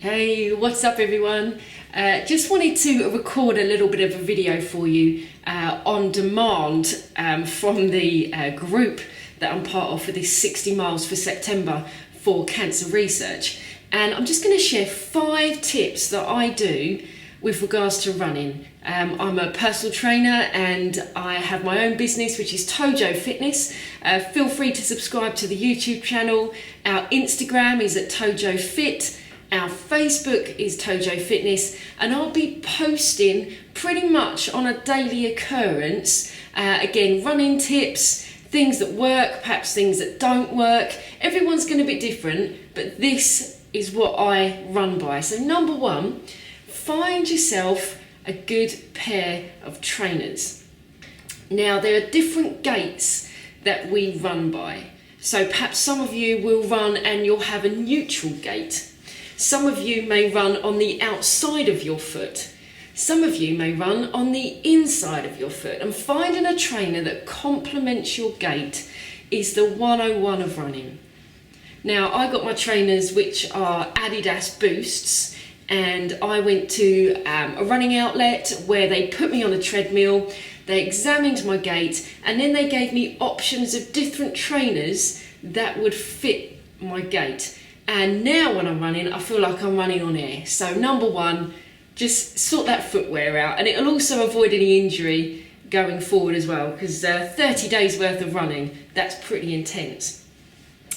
Hey, what's up everyone? Just wanted to record a little bit of a video for you on demand from the group that I'm part of for this 60 miles for September for cancer research. And I'm just going to share 5 tips that I do with regards to running. I'm a personal trainer and I have my own business, which is Tojo Fitness. Feel free to subscribe to the YouTube channel. Our Instagram is at Tojo Fit. Our Facebook is Tojo Fitness, and I'll be posting pretty much on a daily occurrence. Again, running tips, things that work, perhaps things that don't work. Everyone's going to be different, but this is what I run by. So number 1, find yourself a good pair of trainers. Now, there are different gaits that we run by. So perhaps some of you will run and you'll have a neutral gait. Some of you may run on the outside of your foot. Some of you may run on the inside of your foot. And finding a trainer that complements your gait is the 101 of running. Now, I got my trainers, which are Adidas Boosts, and I went to a running outlet where they put me on a treadmill, they examined my gait, and then they gave me options of different trainers that would fit my gait. And now when I'm running, I feel like I'm running on air. So number 1, just sort that footwear out, and it'll also avoid any injury going forward as well, because 30 days worth of running, that's pretty intense.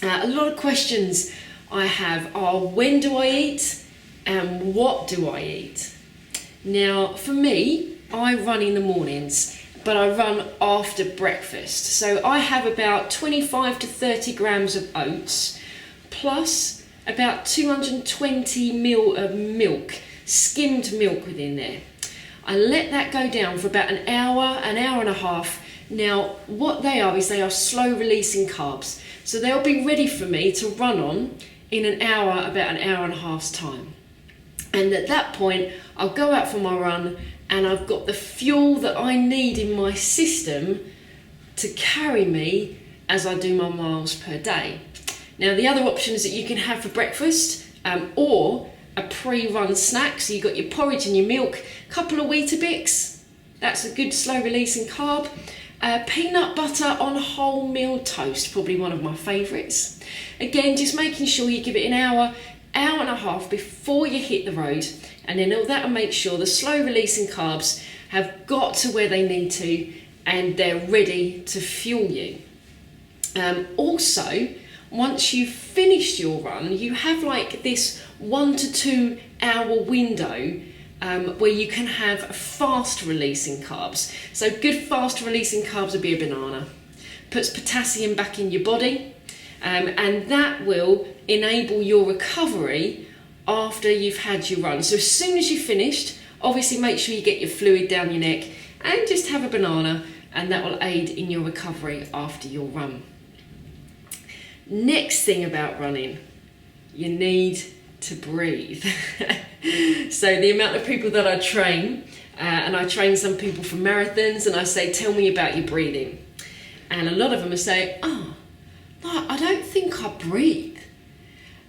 A lot of questions I have are, when do I eat and what do I eat? Now for me, I run in the mornings, but I run after breakfast. So I have about 25 to 30 grams of oats, plus about 220 ml of milk, skimmed milk within there. I let that go down for about an hour and a half. Now, what they are is they are slow releasing carbs. So they'll be ready for me to run on in an hour, about an hour and a half's time. And at that point, I'll go out for my run and I've got the fuel that I need in my system to carry me as I do my miles per day. Now, the other options that you can have for breakfast or a pre-run snack, so you've got your porridge and your milk, a couple of Weetabix, that's a good slow releasing carb, peanut butter on whole meal toast, probably one of my favourites. Again, just making sure you give it an hour and a half before you hit the road, and then that'll make sure the slow releasing carbs have got to where they need to and they're ready to fuel you. Also, once you've finished your run, you have like this 1 to 2 hour window where you can have fast releasing carbs. So good fast releasing carbs would be a banana. Puts potassium back in your body, and that will enable your recovery after you've had your run. So as soon as you've finished, obviously make sure you get your fluid down your neck and just have a banana, and that will aid in your recovery after your run. Next thing about running, you need to breathe. So the amount of people that I train, and I train some people for marathons, and I say, tell me about your breathing. And a lot of them will say, oh, no, I don't think I breathe.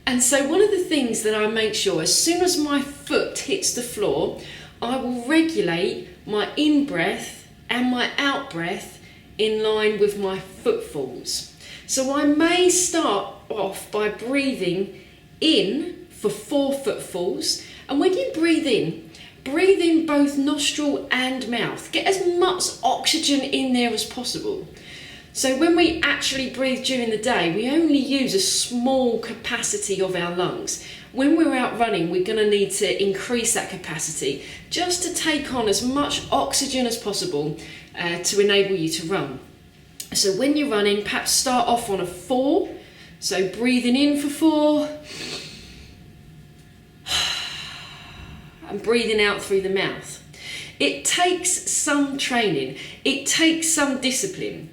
And so one of the things that I make sure, as soon as my foot hits the floor, I will regulate my in-breath and my out-breath in line with my footfalls. So I may start off by breathing in for 4 footfalls. And when you breathe in both nostril and mouth. Get as much oxygen in there as possible. So when we actually breathe during the day, we only use a small capacity of our lungs. When we're out running, we're going to need to increase that capacity just to take on as much oxygen as possible to enable you to run. So when you're running, perhaps start off on a 4. So breathing in for 4 and breathing out through the mouth. It takes some training, it takes some discipline,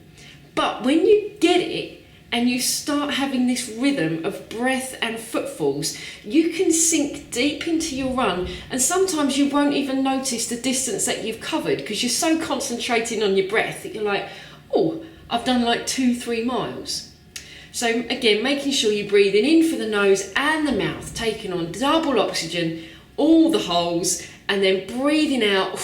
but when you get it and you start having this rhythm of breath and footfalls, you can sink deep into your run, and sometimes you won't even notice the distance that you've covered because you're so concentrating on your breath that you're like, oh, I've done like 2-3 miles. So again, making sure you're breathing in for the nose and the mouth, taking on double oxygen, all the holes, and then breathing out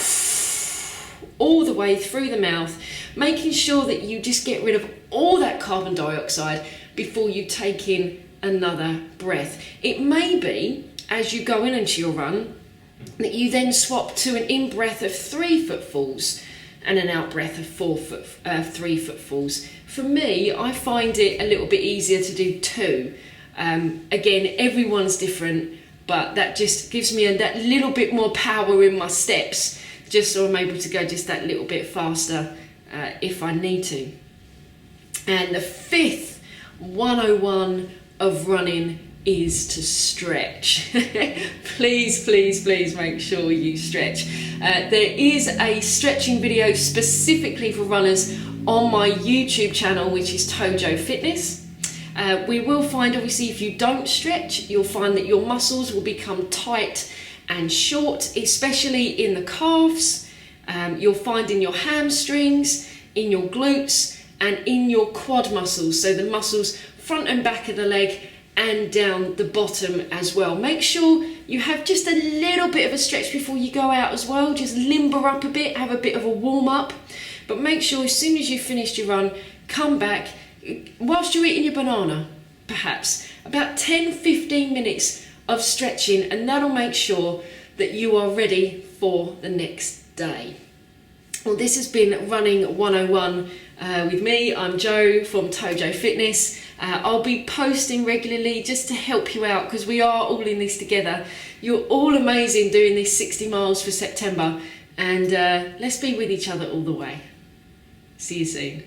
all the way through the mouth, making sure that you just get rid of all that carbon dioxide before you take in another breath. It may be, as you go into your run, that you then swap to an in-breath of 3 footfalls and an out-breath of 3 footfalls. For me, I find it a little bit easier to do 2. Again, everyone's different, but that just gives me that little bit more power in my steps, just so I'm able to go just that little bit faster if I need to. And the 5th 101 of running is to stretch. Please, please, please make sure you stretch. There is a stretching video specifically for runners on my YouTube channel, which is Tojo Fitness. We will find, obviously, if you don't stretch, you'll find that your muscles will become tight and short, especially in the calves. You'll find in your hamstrings, in your glutes, and in your quad muscles, so the muscles front and back of the leg and down the bottom as well. Make sure you have just a little bit of a stretch before you go out as well. Just limber up a bit, have a bit of a warm up, but make sure as soon as you've finished your run, come back whilst you're eating your banana, perhaps about 10-15 minutes of stretching, and that'll make sure that you are ready for the next day. Well, this has been Running 101 with me. I'm Jo from Tojo Fitness. I'll be posting regularly just to help you out, because we are all in this together. You're all amazing doing these 60 miles for September, and let's be with each other all the way. See you soon.